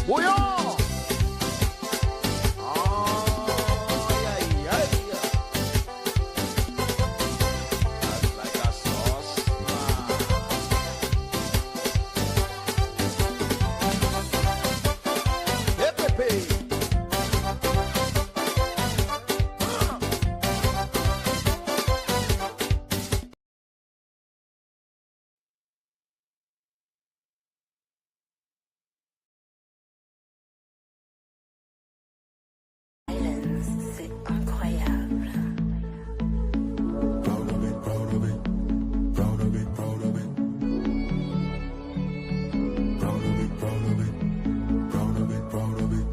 Bouyon. That's like a sauce. Hey, Pepe. C'est incroyable. Proud of it, proud of it, proud of it, proud of it. Proud of it, proud of it, proud of it, proud of it.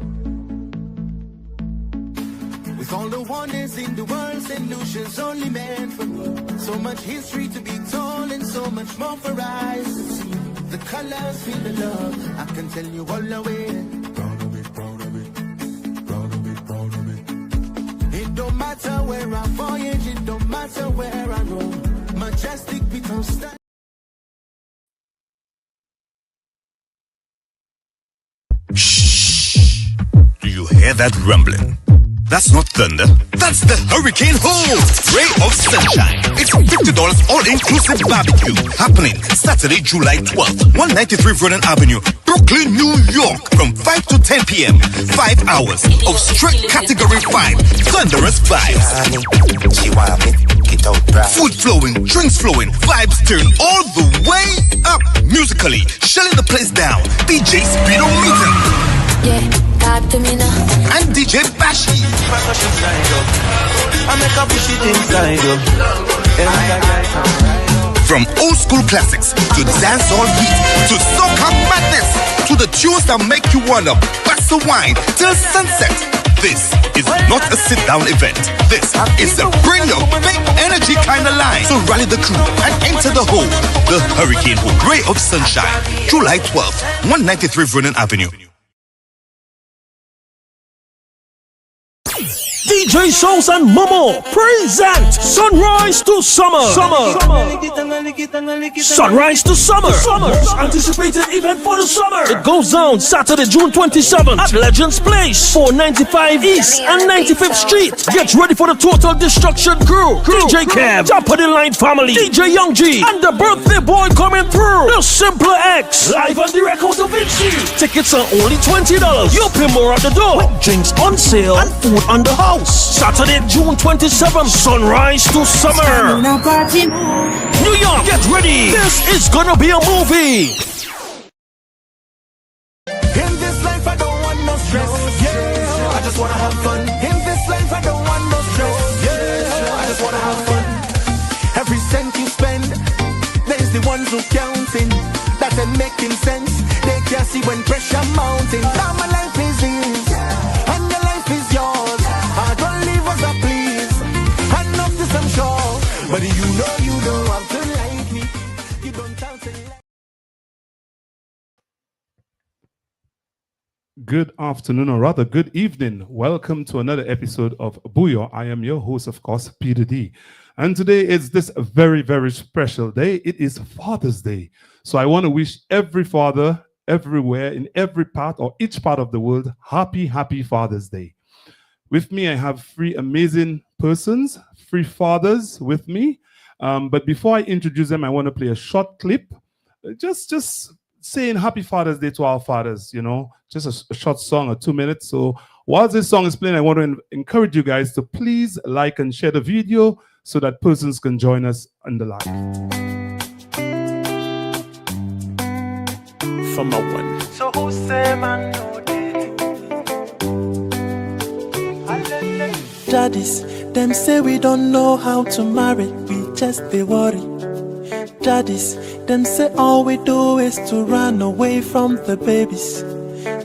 With all the wonders in the world, St. Lucia's only meant for me. So much history to be told and so much more for eyes to see. The colors feel the love, I can tell you all the way. Proud of it, proud of it, proud of it, proud of it. It don't matter where I voyage, it don't matter where I roam. Majestic become stand. Do you hear that rumbling? That's not thunder. That's the hurricane hole. Ray of sunshine. It's $50 all-inclusive barbecue. Happening Saturday, July 12th. 193 Vernon Avenue, Brooklyn, New York. From 5 to 10 p.m. 5 hours of straight category 5. Thunderous vibes. Food flowing, drinks flowing, vibes turn all the way up. Musically, shelling the place down. DJ Speedo Meeting. Yeah, talk to me now. And DJ Bashi. From old school classics to dancehall beat to soca madness to the tunes that make you wanna bust a wine till sunset. This is not a sit-down event. This is a bring your big energy kind of line. So rally the crew and enter the hole. The Hurricane Hole, Ray of Sunshine, July 12th, 193 Vernon Avenue. DJ Souls and Momo present Sunrise to Summer. Sunrise to Summer. Most anticipated event for the summer. It goes down Saturday, June 27th at Legends Place, 495 East and 95th Street. Get ready for the Total Destruction crew. DJ Kev, Top of the Line Family, DJ Young G, and the birthday boy coming through. The Simpler X, live on the records of Vinci. Tickets are only $20. You'll pay more at the door. With drinks on sale and food on the house. Saturday, June 27th, Sunrise to Summer. New York, get ready. This is gonna be a movie. In this life I don't want no stress. Yeah, I just wanna have fun. In this life I don't want no stress. Yeah, I just wanna have fun. Every cent you spend, there's the ones who counting. That ain't making sense. They can't see when pressure mounting. Now my life is his, and your life is yours. I don't leave us a please. I know this I'm sure, but you don't have to like me. You don't have to like. Good afternoon, or rather good evening. Welcome to another episode of Bouyon. I am your host, of course, Peter D. And today is this very, very special day. It is Father's Day. So I want to wish every father everywhere, in every part or each part of the world, happy Father's Day. With me, I have three amazing persons, three fathers with me. But before I introduce them, I want to play a short clip. Just saying happy Father's Day to our fathers, just a short song of 2 minutes. So while this song is playing, I want to encourage you guys to please like and share the video so that persons can join us on the live. From my one. So who say man no day? Daddies, them say we don't know how to marry, we just be worried. Daddies, them say all we do is to run away from the babies.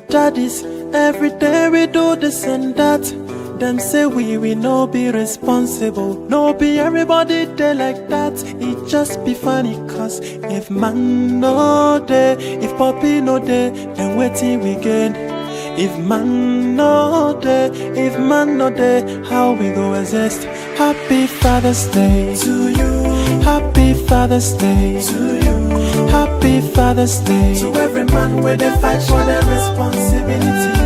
Daddies, every day we do this and that. Them say we no be responsible. No be everybody there like that. It just be funny cause if man no day, if puppy no day, then waiting we get. If man no day, if man no day, how we go exist? Happy Father's Day to you. Happy Father's Day to you. Happy Happy Father's Day to every man where they fight for their responsibility.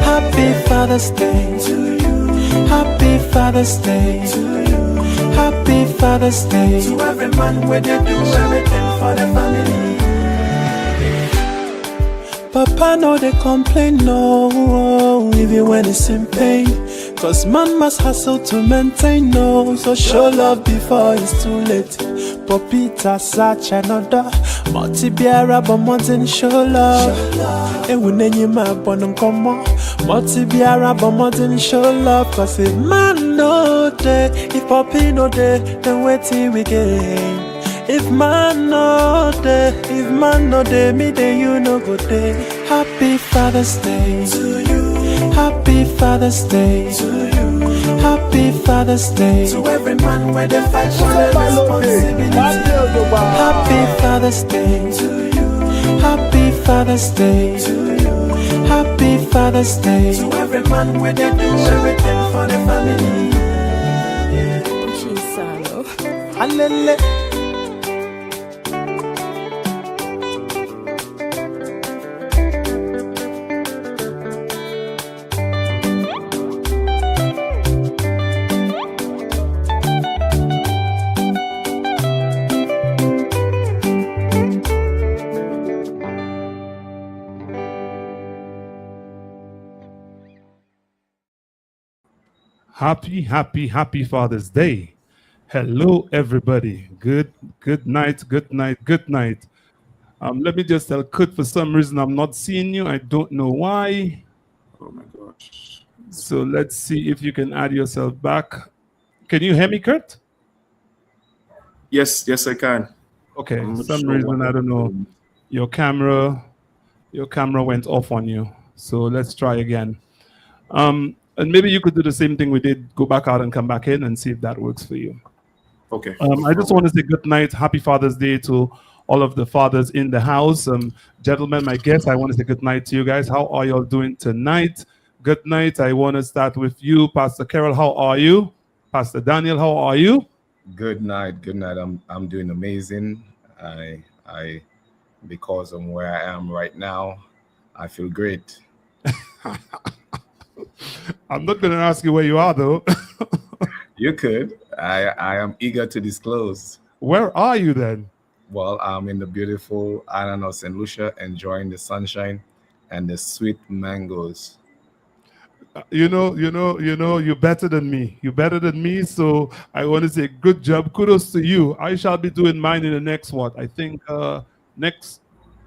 Happy Father's Day to you. Happy Father's Day to you. Happy Father's Day to every man where they do everything for the family. Papa no they complain no, even when it's in pain. Cause man must hustle to maintain no. So show love before it's too late. Popita such another Multi-biara but mountain show love. And when you ma bonum come on Multi-biara but mountain show love. Cause if man no day, if poppy no day, then wait till we get. If man no day, me day you no go day. Happy Father's Day to you. Happy Father's Day to you. Happy Father's Day to every man where they fight for their responsibility. Happy Father's Day to you. Happy Father's Day to you. Happy Father's Day to every man where they do everything for the family. Alele. Happy Father's Day. Hello, everybody. Good night. Let me just tell Kurt, for some reason I'm not seeing you. I don't know why. Oh my gosh. So let's see if you can add yourself back. Can you hear me, Kurt? Yes, I can. Okay, for some reason, I don't know. Your camera went off on you. So let's try again. And maybe you could do the same thing we did, go back out and come back in and see if that works for you. Okay. I just want to say good night, happy Father's Day to all of the fathers in the house. Gentlemen, my guests, I want to say good night to you guys. How are y'all doing tonight? Good night. I want to start with you, Pastor KEROL. How are you? Pastor Daniel, how are you? Good night. I'm doing amazing. I because of where I am right now, I feel great. I'm not going to ask you where you are, though. You could. I am eager to disclose. Where are you then? Well, I'm in the beautiful island of St. Lucia, enjoying the sunshine and the sweet mangoes. You're better than me. You're better than me. So I want to say good job. Kudos to you. I shall be doing mine in the next, I think next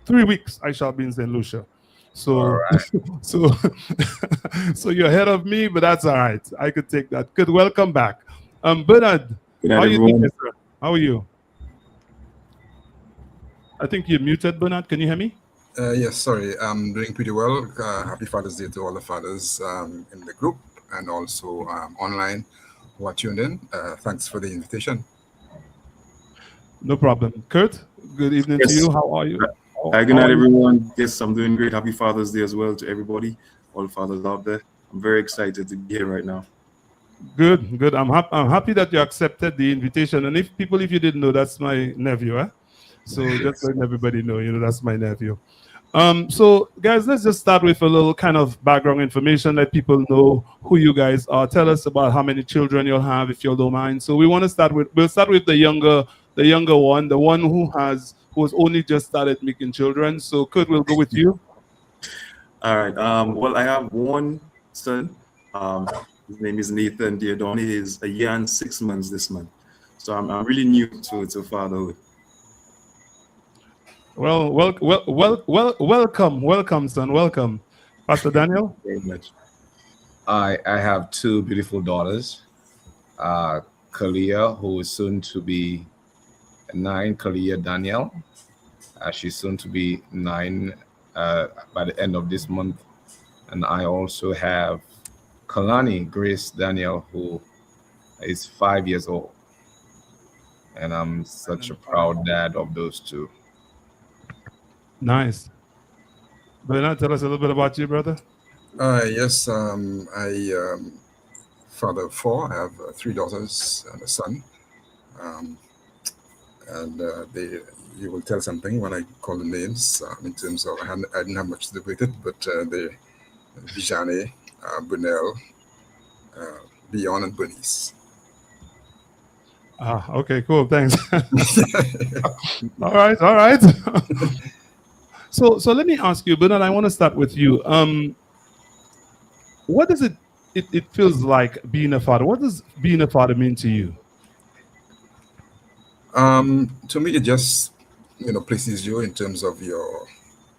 3 weeks, I shall be in St. Lucia. So, right. so you're ahead of me, but that's all right. I could take that. Good. Welcome back. Bernard, Good night, how are you everyone. doing, sir? How are you? I think you're muted, Bernard. Can you hear me? Yes, sorry. I'm doing pretty well. Happy Father's Day to all the fathers in the group and also online who are tuned in. Thanks for the invitation. No problem. Kurt, good evening to you. How are you? Good night, everyone. Yes, I'm doing great. Happy Father's Day as well to everybody, all the fathers out there. I'm very excited to be here right now. Good. I'm happy that you accepted the invitation. And if you didn't know, that's my nephew. So just letting everybody know, that's my nephew. So guys, let's just start with a little kind of background information, let people know who you guys are. Tell us about how many children you'll have, if you don't mind. So we'll start with the younger one, the one who has only just started making children. So Kurt, we'll go with you. All right. Well, I have one son. His name is Nathan DIEUDONNE. He's a year and 6 months this month. So I'm really new to fatherhood. Well, welcome, son. Welcome, Pastor Daniel. Very much. I have two beautiful daughters, Kalia, who is soon to be 9, Kalia Danielle. She's soon to be 9 by the end of this month. And I also have Kalani Grace Danielle, who is 5 years old. And I'm such a proud dad of those two. Nice. Bernard, tell us a little bit about you, brother. Yes, I father of 4. I have 3 daughters and a son. And they you will tell something when I call the names. In terms of, I didn't have much to do with it, but the Bijane, Bunel, Bouyon, and Bernice. Okay, cool. Thanks. All right. So let me ask you, Bernard. I want to start with you. What does it feels like being a father? What does being a father mean to you? To me, it just places you in terms of your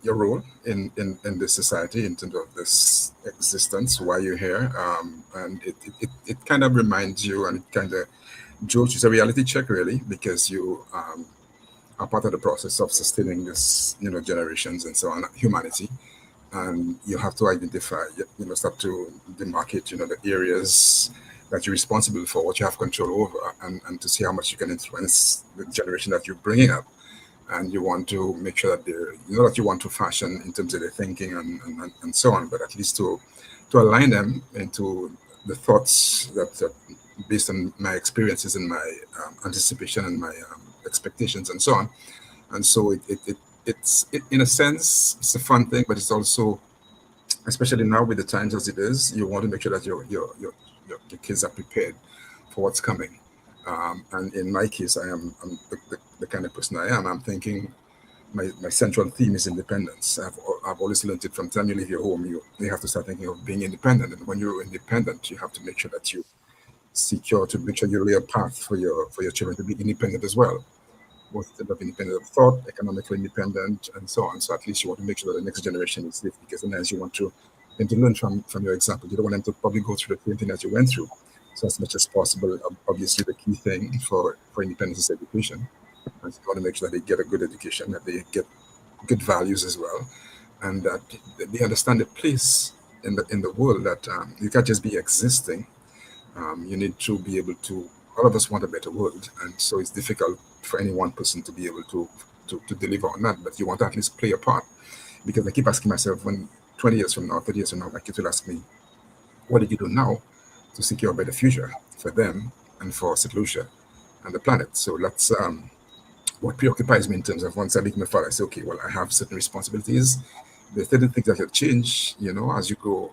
role in this society, in terms of this existence, why you're here, and it kind of reminds you, and it kind of jolts. It's a reality check, really, because you are part of the process of sustaining this, generations and so on, humanity, and you have to identify, start to demarcate, the areas that you're responsible for, what you have control over, and to see how much you can influence the generation that you're bringing up. And you want to make sure that they're, that you want to fashion in terms of their thinking and so on, but at least to align them into the thoughts that based on my experiences and my anticipation and my expectations and so on. And so it's in a sense, it's a fun thing, but it's also, especially now with the times as it is, you want to make sure that your kids are prepared for what's coming. And in my case, I'm the kind of person I am. I'm thinking my central theme is independence. I've always learned it from the time you leave your home, you have to start thinking of being independent. And when you're independent, you have to make sure that you secure, to make sure you lay a path for your children to be independent as well. Both independent of thought, economically independent, and so on. So at least you want to make sure that the next generation is safe, because then as you want to learn from your example, you don't want them to probably go through the same thing that you went through. So as much as possible, obviously the key thing for independence is education. And you want to make sure that they get a good education, that they get good values as well, and that they understand the place in the world, that you can't just be existing. You need to be able to, all of us want a better world, and so it's difficult for any one person to be able to deliver on that, but you want to at least play a part. Because I keep asking myself, when 20 years from now, 30 years from now, my kids will ask me, what did you do now to secure a better future for them and for St. Lucia and the planet? So that's what preoccupies me in terms of, once I become a father, I say, okay, well, I have certain responsibilities. There's certain things that will change, as you grow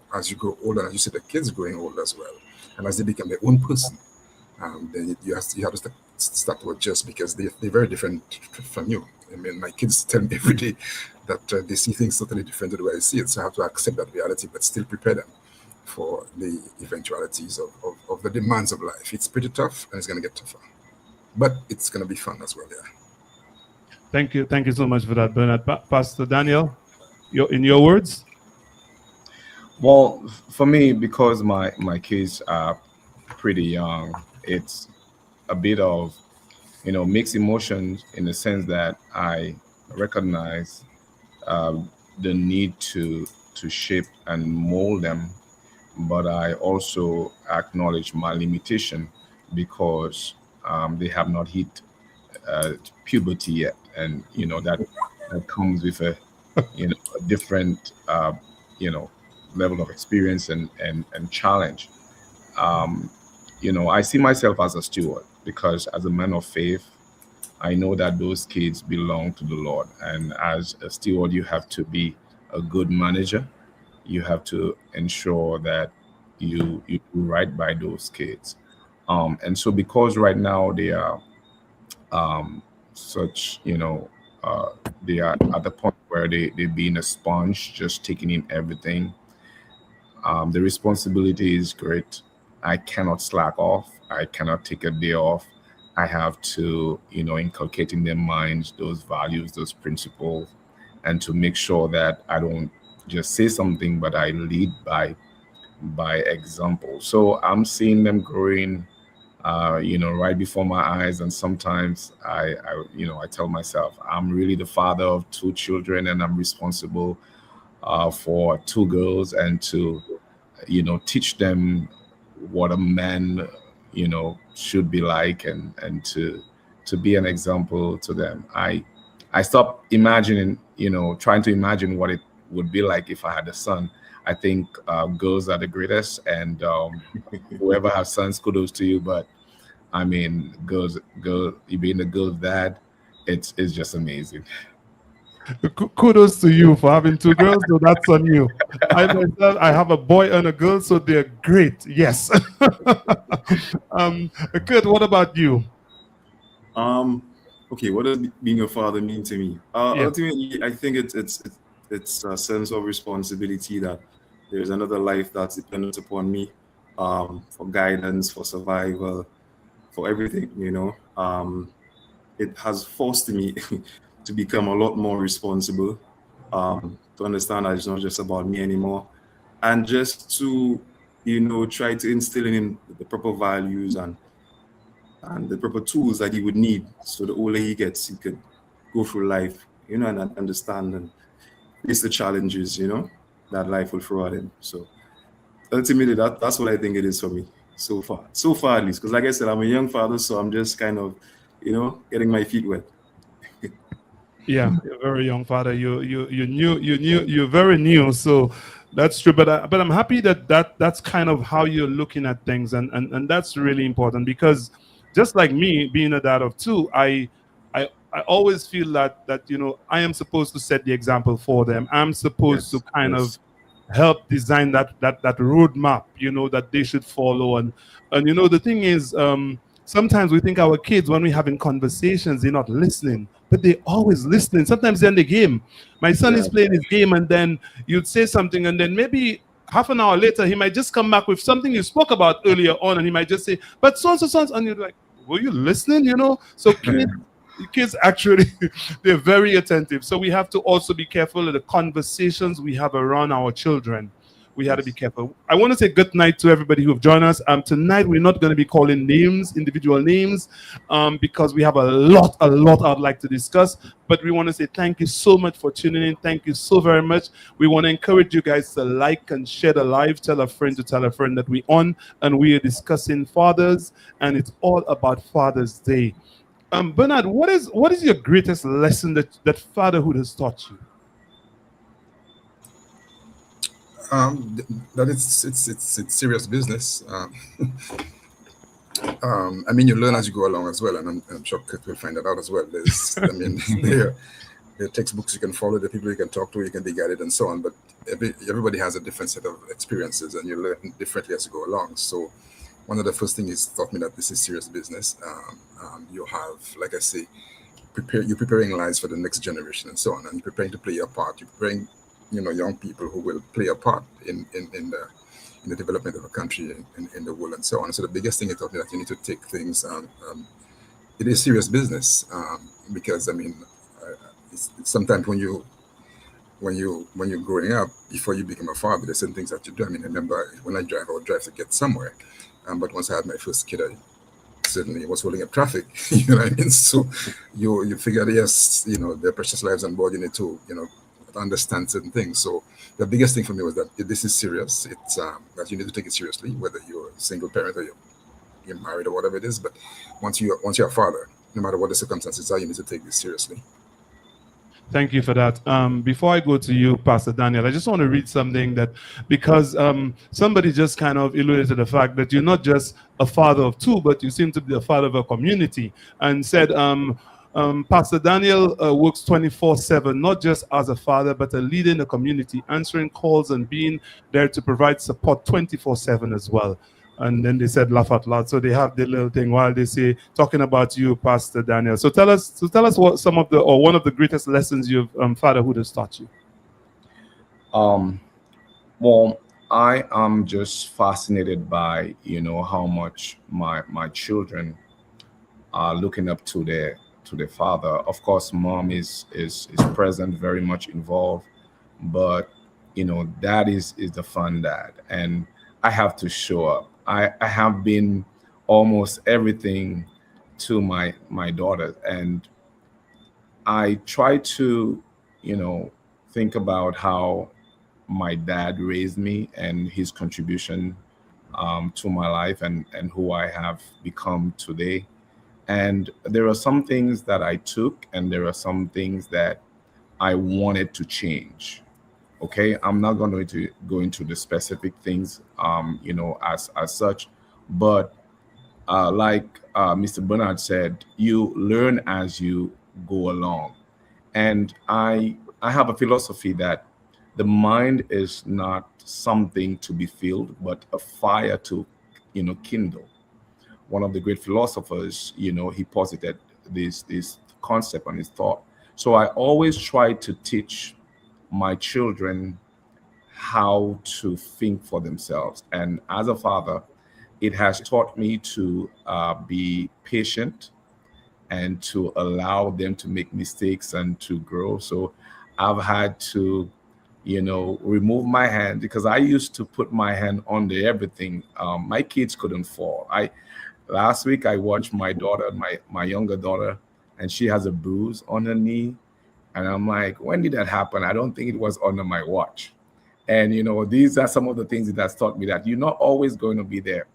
older, and as you see the kids growing older as well, and as they become their own person. Then you have to start to adjust, because they're very different from you. I mean, my kids tell me every day that they see things totally different to the way I see it. So I have to accept that reality, but still prepare them for the eventualities of the demands of life. It's pretty tough, and it's going to get tougher, but it's going to be fun as well. Yeah. Thank you so much for that, Bernard. Pastor Daniel, in your words. Well, for me, because my kids are pretty young, it's a bit of mixed emotions, in the sense that I recognize the need to shape and mold them, but I also acknowledge my limitation, because they have not hit puberty yet, and that comes with a a different level of experience and challenge. I see myself as a steward, because as a man of faith, I know that those kids belong to the Lord. And as a steward, you have to be a good manager. You have to ensure that you do right by those kids. And so, because right now they are such, they are at the point where they're being a sponge, just taking in everything. The responsibility is great. I cannot slack off. I cannot take a day off. I have to, inculcate in their minds those values, those principles, and to make sure that I don't just say something, but I lead by example. So I'm seeing them growing, right before my eyes. And sometimes I tell myself, I'm really the father of two children, and I'm responsible for two girls, and to teach them what a man should be like, and to be an example to them. I stopped imagining, trying to imagine what it would be like if I had a son. I think girls are the greatest, and whoever has sons, kudos to you. But I mean, you being a girl's dad, it's just amazing. Kudos to you for having two girls, so that's on you. I myself, I have a boy and a girl, so they're great. Yes. Kurt, what about you? Okay, what does being a father mean to me? Yeah. Ultimately, I think it's a sense of responsibility that there's another life that's dependent upon me, for guidance, for survival, for everything. It has forced me to become a lot more responsible, to understand that it's not just about me anymore, and just to try to instill in him the proper values and the proper tools that he would need, so the older he gets, he could go through life, and understand and face the challenges, that life will throw at him. So ultimately, that's what I think it is for me so far at least. Because like I said, I'm a young father, so I'm just kind of, getting my feet wet. Yeah, you're a very young father. You're very new, so that's true. But I'm happy that's kind of how you're looking at things, and that's really important, because just like me being a dad of two, I always feel that I am supposed to set the example for them. I'm supposed to kind of help design that roadmap, that they should follow. And the thing is, sometimes we think our kids, when we're having conversations, they're not listening, but they're always listening. Sometimes they're in the game. My son is playing his game, and then you'd say something, and then maybe half an hour later, he might just come back with something you spoke about earlier on, and he might just say, but so and so, and you're like, were you listening? So kids actually, they're very attentive. So we have to also be careful of the conversations we have around our children. We have to be careful. I want to say good night to everybody who have joined us. Tonight we're not going to be calling names, individual names, because we have a lot I'd like to discuss. But we want to say thank you so much for tuning in. Thank you so very much. We want to encourage you guys to like and share the live. Tell a friend to tell a friend that we're on, and we are discussing fathers, and it's all about Father's Day. Bernard, what is your greatest lesson that fatherhood has taught you? That it's serious business. I mean, you learn as you go along as well, and I'm sure Kurt will find that out as well. There are textbooks you can follow, the people you can talk to, you can be guided, and so on. But everybody has a different set of experiences, and you learn differently as you go along. So one of the first things is taught me that this is serious business. You have, like I say, you're preparing lives for the next generation, and so on, and you're preparing to play your part. You're preparing young people who will play a part in the development of a country, in the world, and so on. So the biggest thing it taught me that you need to take things. It is serious business, because I mean, it's sometimes when you're growing up, before you become a father, there's certain things that you do. I mean, I remember when I would drive to get somewhere, but once I had my first kid, I certainly was holding up traffic. You know what I mean? So you figure, yes, there are precious lives on board. You need to understand certain things. So the biggest thing for me was that this is serious. It's that you need to take it seriously, whether you're a single parent or you're married or whatever it is. But once you're a father, no matter what the circumstances are, you need to take this seriously. Thank you for that. Before I go to you, Pastor Daniel, I just want to read something because somebody just kind of alluded to the fact that you're not just a father of two, but you seem to be a father of a community, and said, Pastor Daniel works 24/7, not just as a father, but a leader in the community, answering calls and being there to provide support 24/7 as well. And then they said laugh out loud. So they have the little thing while they say, talking about you, Pastor Daniel. So tell us what one of the greatest lessons fatherhood has taught you. Well, I am just fascinated by how much my children are looking up to their father. Of course, mom is present, very much involved, but dad is the fun dad, and I have to show up. I have been almost everything to my daughter, and I try to think about how my dad raised me and his contribution to my life and who I have become today. And there are some things that I took, and there are some things that I wanted to change. Okay, I'm not going to go into the specific things, as such, but like Mr. Bernard said, you learn as you go along. And I have a philosophy that the mind is not something to be filled, but a fire to, kindle. One of the great philosophers, he posited this concept and his thought. So I always try to teach my children how to think for themselves. And as a father, it has taught me to be patient and to allow them to make mistakes and to grow. So I've had to, remove my hand, because I used to put my hand under everything. My kids couldn't fall. Last week I watched my daughter, my younger daughter, and she has a bruise on her knee. And I'm like, when did that happen? I don't think it was under my watch. And these are some of the things that has taught me that you're not always going to be there.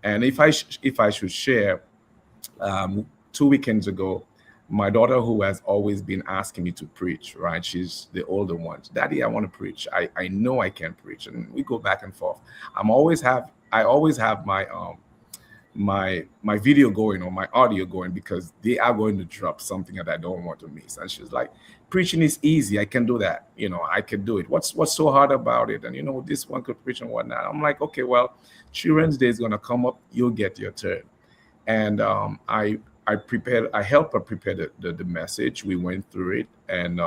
And if I should share, 2 weekends ago, my daughter, who has always been asking me to preach, right? She's the older one. Daddy, I want to preach. I know I can preach, and we go back and forth. I always have my video going or my audio going, because they are going to drop something that I don't want to miss. And she's like, preaching is easy. I can do that. I can do it. What's so hard about it? And this one could preach and whatnot. I'm like, okay, well, Children's Day is going to come up. You'll get your turn. And I helped her prepare the message. We went through it, and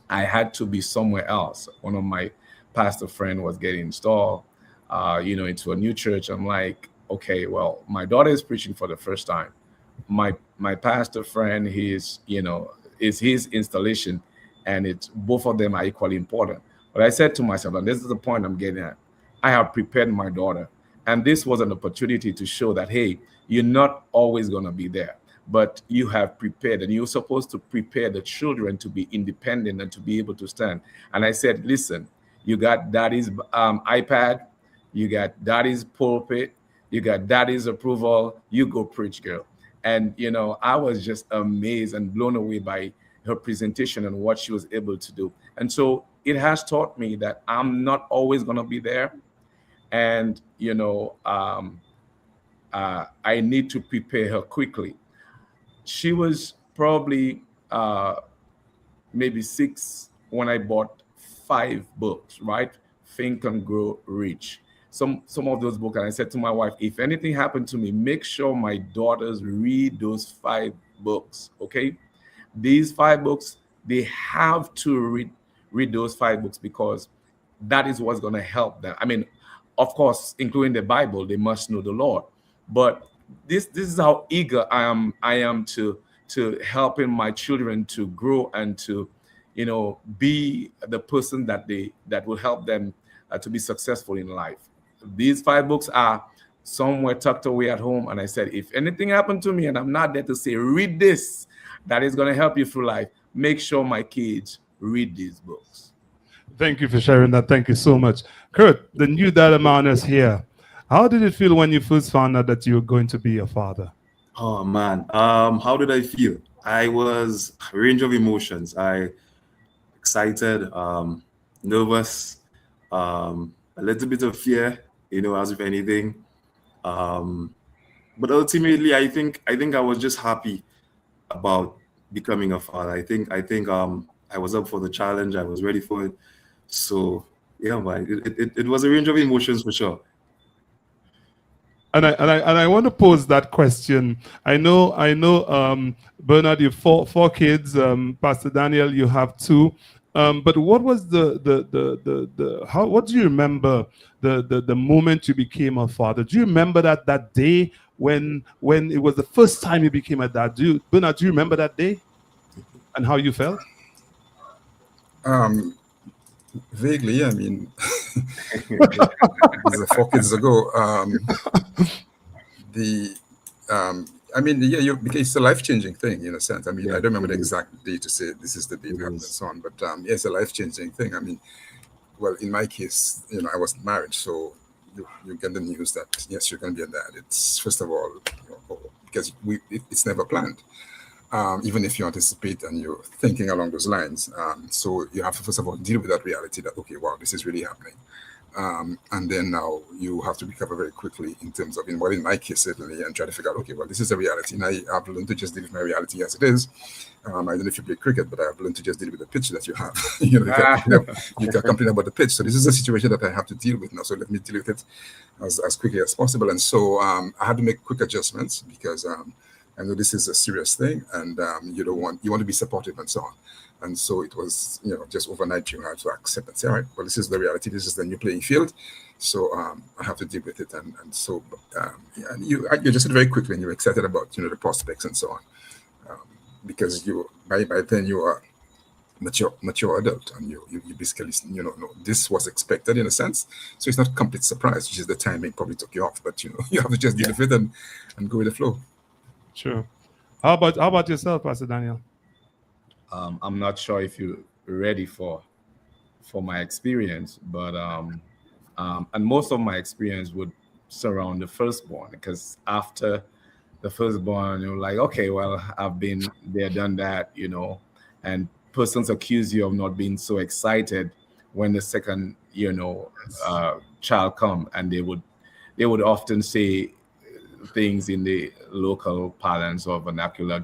I had to be somewhere else. One of my pastor friend was getting installed, into a new church. I'm like, okay, well, my daughter is preaching for the first time. My pastor friend, is his installation, and it's both of them are equally important. But I said to myself, and this is the point I'm getting at, I have prepared my daughter, and this was an opportunity to show that, hey, you're not always going to be there, but you have prepared, and you're supposed to prepare the children to be independent and to be able to stand. And I said, listen, you got daddy's iPad, you got daddy's pulpit, you got daddy's approval, you go preach, girl. And, I was just amazed and blown away by her presentation and what she was able to do. And so it has taught me that I'm not always going to be there. And, I need to prepare her quickly. She was probably maybe 6 when I bought 5 books, right? Think and Grow Rich. Some of those books, and I said to my wife, if anything happened to me, make sure my daughters read those 5 books, okay? These 5 books, they have to read those 5 books, because that is what's going to help them. I mean, of course, including the Bible, they must know the Lord. But this is how eager I am to helping my children to grow and to, be the person that will help them to be successful in life. These 5 books are somewhere tucked away at home. And I said, if anything happened to me and I'm not there to say, read this, that is going to help you through life, make sure my kids read these books. Thank you for sharing that. Thank you so much. Kurt, the new dad man is here. How did it feel when you first found out that you were going to be a father? Oh, man. How did I feel? I was a range of emotions. Excited, nervous, a little bit of fear, as if anything. But ultimately, I think I was just happy about becoming a father. I think I was up for the challenge. I was ready for it. So yeah, man, it was a range of emotions for sure. And I want to pose that question. I know, Bernard, you have 4 kids. Pastor Daniel, you have 2. But what was what do you remember the moment you became a father? Do you remember that day when it was the first time you became a dad? Bernard, do you remember that day and how you felt? Vaguely, I mean, it was 4 kids ago. Because it's a life-changing thing in a sense. I mean, I don't remember the exact day to say this is the day and so on, but it's a life-changing thing. I mean, well, in my case, I wasn't married, so you get the news that yes, you're going to be a dad. It's first of all, because it's never planned. Even if you anticipate and you're thinking along those lines. So you have to, first of all, deal with that reality that, okay, wow, this is really happening. And then now you have to recover very quickly in terms of, in my case certainly, and try to figure out, okay, well, this is a reality. Now I've learned to just deal with my reality as it is. I don't know if you play cricket, but I've learned to just deal with the pitch that you have. You can complain about the pitch. So this is a situation that I have to deal with now. So let me deal with it as quickly as possible. And so I had to make quick adjustments because I know this is a serious thing, and you want to be supportive and so on. And so it was, just overnight you have to accept and say, all right, well, this is the reality. This is the new playing field. So I have to deal with it. And so you just said very quickly, and you're excited about, the prospects and so on. Because by then you are mature adult, and you basically, no, this was expected in a sense. So it's not complete surprise, which is the timing probably took you off. But, you have to just deal with it and go with the flow. Sure. How about yourself, Pastor Daniel? I'm not sure if you're ready for my experience, but and most of my experience would surround the firstborn, because after the firstborn, you're like, okay, well, I've been there, done that, and persons accuse you of not being so excited when the second, child come, and they would often say things in the local parlance or vernacular,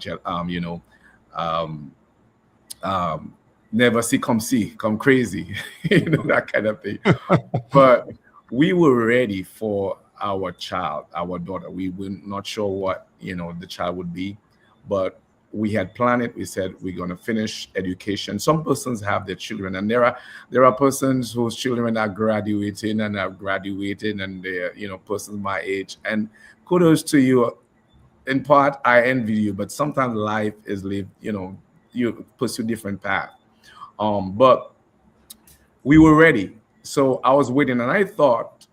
never see, come crazy, that kind of thing. But we were ready for our child, our daughter. We were not sure what, the child would be, but we had planned it. We said, we're going to finish education. Some persons have their children, and there are persons whose children are graduating and have graduated, and they're, persons my age. And kudos to you. In part, I envy you, but sometimes life is lived, you pursue different path. But we were ready. So I was waiting, and I thought,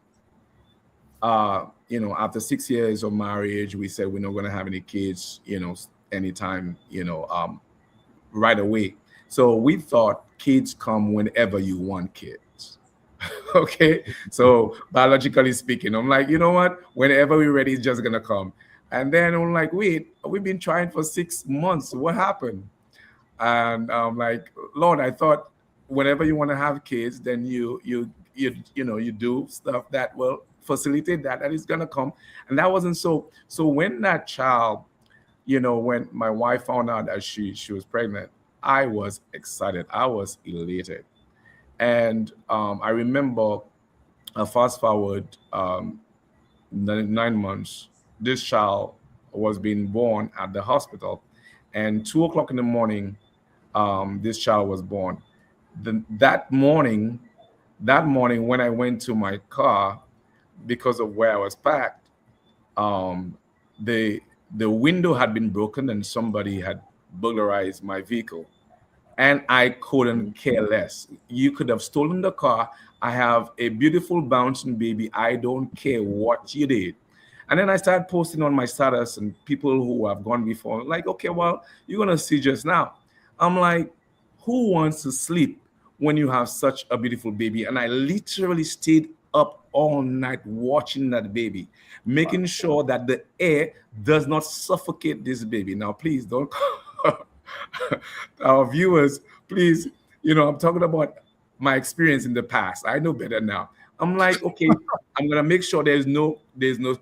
after 6 years of marriage, we said we're not going to have any kids, anytime, right away. So we thought kids come whenever you want kids. Okay. So biologically speaking, I'm like, you know what? Whenever we're ready, it's just going to come. And then I'm like, wait, we've been trying for 6 months. What happened? And I'm like, Lord, I thought whenever you want to have kids, then you do stuff that will facilitate that is gonna come. And that wasn't so. So when that child, when my wife found out that she was pregnant, I was excited. I was elated. And I remember, fast forward 9 months, this child was being born at the hospital, and 2 o'clock in the morning, this child was born. That morning, when I went to my car, because of where I was packed, the window had been broken and somebody had burglarized my vehicle, and I couldn't care less. You could have stolen the car. I have a beautiful bouncing baby. I don't care what you did. And then I started posting on my status, and people who have gone before, like, okay, well, you're going to see just now. I'm like, who wants to sleep when you have such a beautiful baby? And I literally stayed up all night watching that baby, making sure that the air does not suffocate this baby. Now, please don't, our viewers, please, I'm talking about my experience in the past. I know better now. I'm like, okay, I'm gonna make sure there's no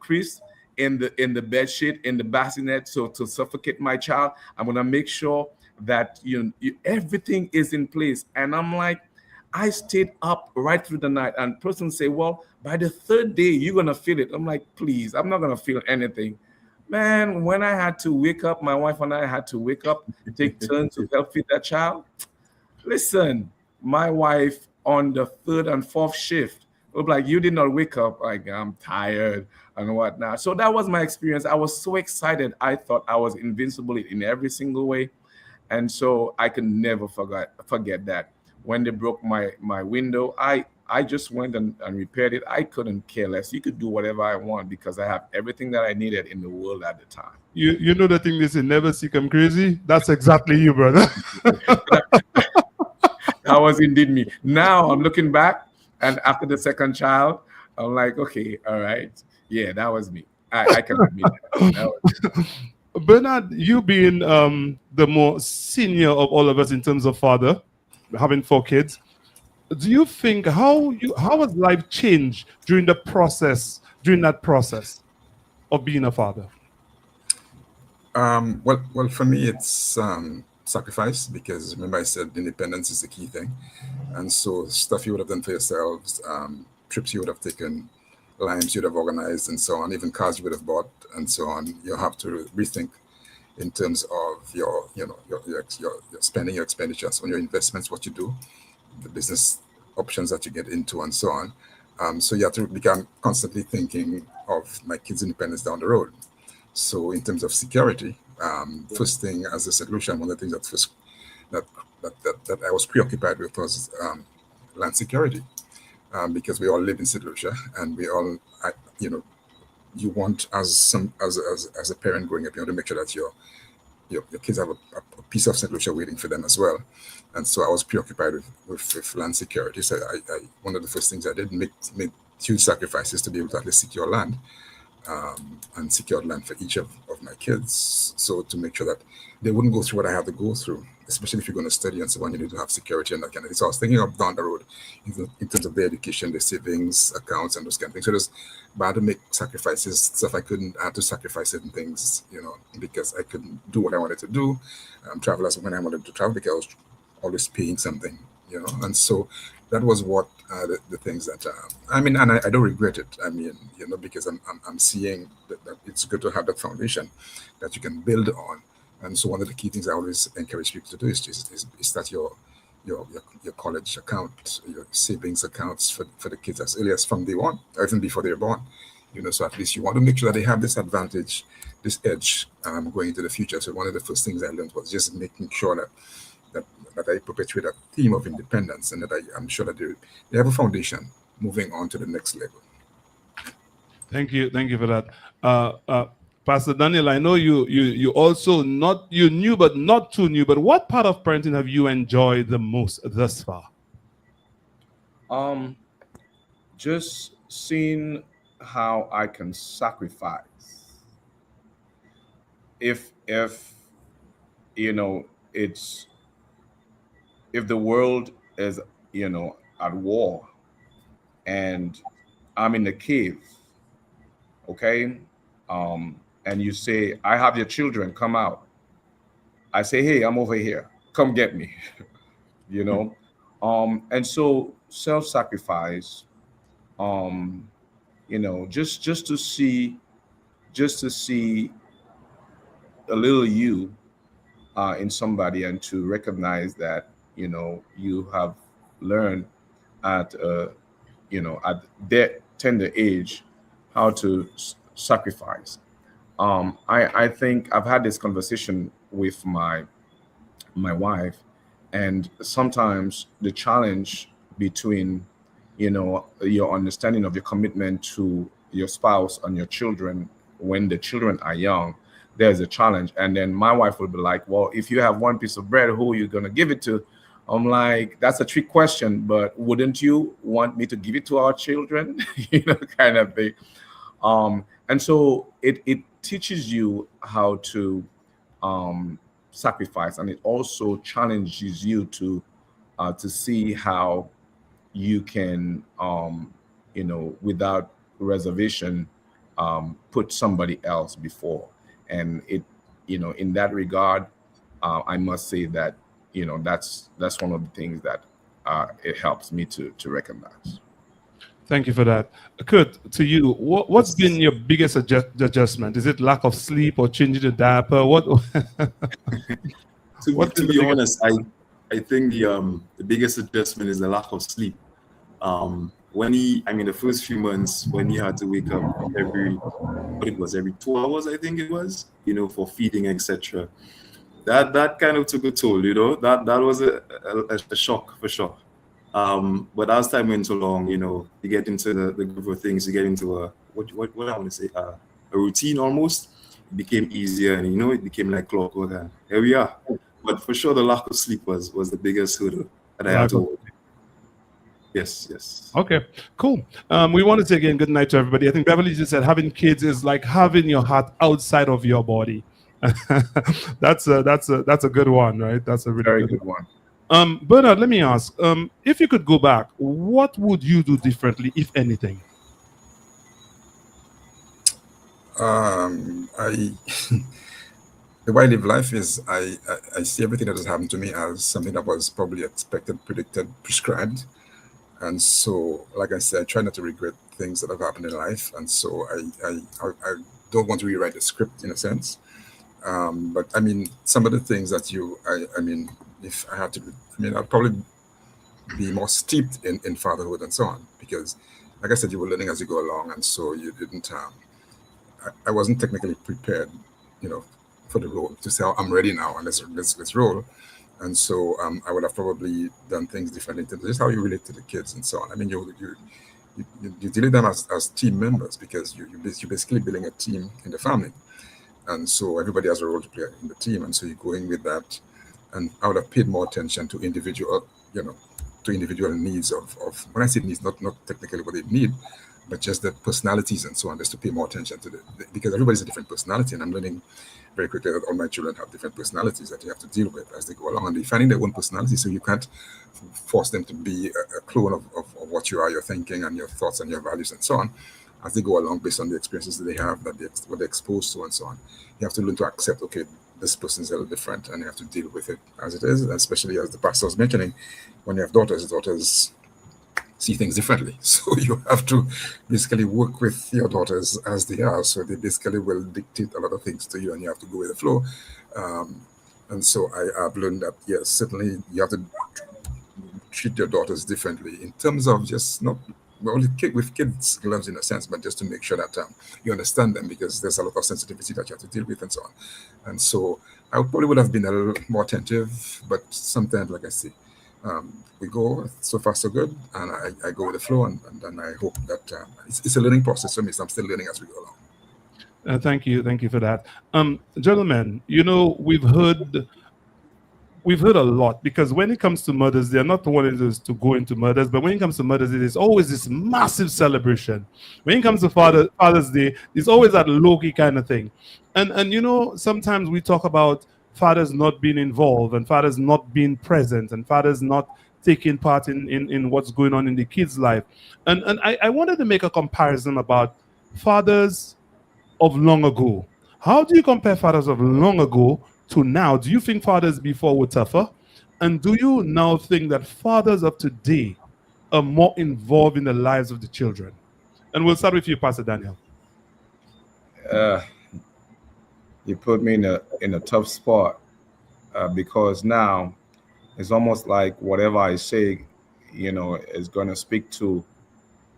crease in the bed sheet, in the bassinet, so to suffocate my child. I'm gonna make sure that everything is in place. And I'm like, I stayed up right through the night. And person say, well, by the third day you're gonna feel it. I'm like, please, I'm not gonna feel anything. Man, when I had to wake up, my wife and I had to wake up, take turns to help feed that child. Listen, my wife on the third and fourth shift was like, you did not wake up. Like, I'm tired and whatnot. So that was my experience. I was so excited. I thought I was invincible in every single way. And so I can never forget that. When they broke my window, I just went and repaired it. I couldn't care less. You could do whatever I want because I have everything that I needed in the world at the time. You know the thing is, never see come crazy? That's exactly you, brother. That was indeed me. Now I'm looking back, and after the second child, I'm like, okay, all right. Yeah, that was me. I can admit that. Bernard, you being the more senior of all of us in terms of father, having 4 kids, do you think how has life changed during that process of being a father? Well, for me, it's sacrifice, because remember I said independence is the key thing, and so stuff you would have done for yourselves, trips you would have taken, lives you'd have organized, and so on, even cars you would have bought, and so on. You have to rethink in terms of your spending, your expenditures on your investments, what you do, the business options that you get into, and so on. So you have to become constantly thinking of my kids' independence down the road. So in terms of security, first thing, as I said, Lucian, one of the things that I was preoccupied with was land security, because we all live in St. Lucia, and we all, you want as a parent growing up, you want to make sure that your kids have a piece of St. Lucia waiting for them as well. And so I was preoccupied with land security. So I one of the first things I did, make huge sacrifices to be able to at least secure land, and secured land for each of my kids. So to make sure that they wouldn't go through what I had to go through, especially if you're going to study and so on, you need to have security and that kind of thing. So I was thinking of down the road in terms of their education, their savings accounts, and those kind of things. But I had to make sacrifices, stuff I had to sacrifice certain things, because I couldn't do what I wanted to do, travel as when I wanted to travel, because I was always paying something, and so that was what the things that and I don't regret it. Because I'm seeing that it's good to have that foundation that you can build on. And so one of the key things I always encourage people to do is start your college account, your savings accounts for the kids as early as from day one, or even before they're born. So at least you want to make sure that they have this advantage, this edge, going into the future. So one of the first things I learned was just making sure that I perpetuate that theme of independence, and that I'm sure that they have a foundation moving on to the next level. Thank you for that. Pastor Daniel, I know you also you new but not too new, but what part of parenting have you enjoyed the most thus far? Just seeing how I can sacrifice. If if the world is at war and I'm in the cave, okay, and you say, I have your children, come out. I say, hey, I'm over here, come get me. And so self-sacrifice, just to see a little you in somebody, and to recognize that you have learned at their tender age how to sacrifice. I think I've had this conversation with my wife, and sometimes the challenge between your understanding of your commitment to your spouse and your children when the children are young, there's a challenge. And then my wife will be like, well, if you have one piece of bread, who are you going to give it to? I'm like, that's a trick question, but wouldn't you want me to give it to our children? Kind of thing. And so it teaches you how to sacrifice, and it also challenges you to see how you can, without reservation, put somebody else before. And it, in that regard, I must say that that's one of the things that it helps me to recognize. Thank you for that. Kurt, to you, what's been your biggest adjustment? Is it lack of sleep or changing the diaper? To be honest, I think the biggest adjustment is the lack of sleep. The first few months when he had to wake up every 2 hours, I think it was, for feeding, etc. That kind of took a toll, that was a shock for sure. But as time went along, you get into the group of things, you get into a routine almost. It became easier, and it became like clockwork, and here we are. But for sure, the lack of sleep was the biggest hurdle that I had to overcome. Yes. Okay, cool. We want to say again, good night to everybody. I think Beverly just said having kids is like having your heart outside of your body. That's a good one, right? That's a really very good one. Bernard, let me ask, if you could go back, what would you do differently, if anything? I the way I live life is I see everything that has happened to me as something that was probably expected, predicted, prescribed. And so, like I said, I try not to regret things that have happened in life. And so I don't want to rewrite the script in a sense. But I mean, some of the things that I mean, if I had to, I mean, I'd probably be more steeped in fatherhood and so on. Because, like I said, you were learning as you go along. And so you didn't, I wasn't technically prepared, you know, for the role to say, oh, I'm ready now and let's roll. And so I would have probably done things differently. This is how you relate to the kids and so on. I mean, you deal with them as team members because you're basically building a team in the family. And so everybody has a role to play in the team. And so you go in with that. And I would have paid more attention to individual, you know, to individual needs of when I say needs, not technically what they need, but just the personalities and so on, just to pay more attention to because everybody's a different personality. And I'm learning very quickly that all my children have different personalities that you have to deal with as they go along. And they're finding their own personality, so you can't force them to be a clone of what you are, your thinking and your thoughts and your values and so on as they go along based on the experiences that they have, what they're exposed to and so on. You have to learn to accept, okay, this person is a little different and you have to deal with it as it is, especially as the pastor was mentioning, when you have daughters see things differently. So you have to basically work with your daughters as they are. So they basically will dictate a lot of things to you and you have to go with the flow. And so I've learned that, yes, certainly you have to treat your daughters differently in terms of just not only with kids gloves in a sense, but just to make sure that you understand them because there's a lot of sensitivity that you have to deal with and so on. And so I probably would have been a little more attentive, but sometimes, like I say, we go so far so good, and I go with the flow, and I hope that it's a learning process for me. So I'm still learning as we go along. Thank you for that, gentlemen. You know, we've heard a lot because when it comes to murders, they're not wanting us to go into murders, but when it comes to murders, it is always this massive celebration. When it comes to Father's Day, it's always that low-key kind of thing, and you know, sometimes we talk about fathers not being involved and fathers not being present and fathers not taking part in what's going on in the kids' life. And I wanted to make a comparison about fathers of long ago. How do you compare fathers of long ago to now? Do you think fathers before were tougher? And do you now think that fathers of today are more involved in the lives of the children? And we'll start with you, Pastor Daniel. You put me in a tough spot because now it's almost like whatever I say, you know, is going to speak to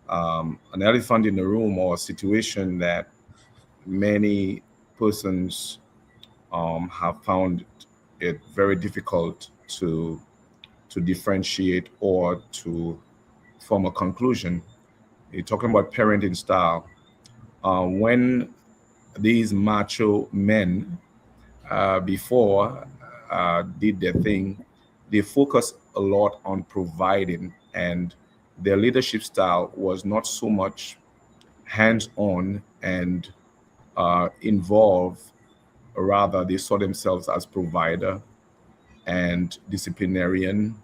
an elephant in the room or a situation that many persons have found it very difficult to differentiate or to form a conclusion. You're talking about parenting style. When these macho men before did their thing, they focused a lot on providing, and their leadership style was not so much hands-on and involved. Rather, they saw themselves as provider and disciplinarian